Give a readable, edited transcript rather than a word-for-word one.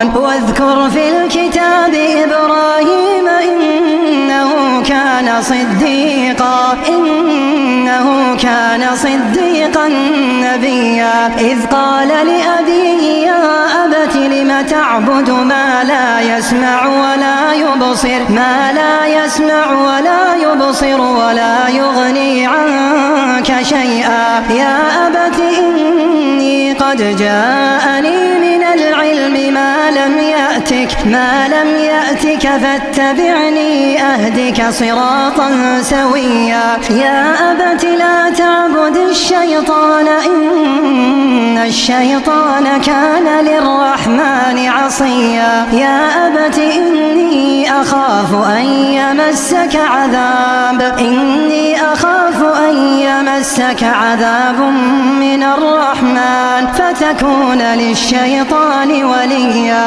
واذكر في الكتاب إبراهيم إنه كان صديقا نبيا إذ قال لأبيه يا أبت لم تعبد ما لا يسمع ولا يبصر ولا يغني عنك شيئا يا أبت إني قد جاءني من العلم ما لم يأتك فاتبعني أهدك صراطا سويا يا أبت لا تعبد الشيطان إن الشيطان كان للرحمن عصيا يا أبت إني أخاف أن يمسك عذاب من الرحمن فتكون للشيطان وليا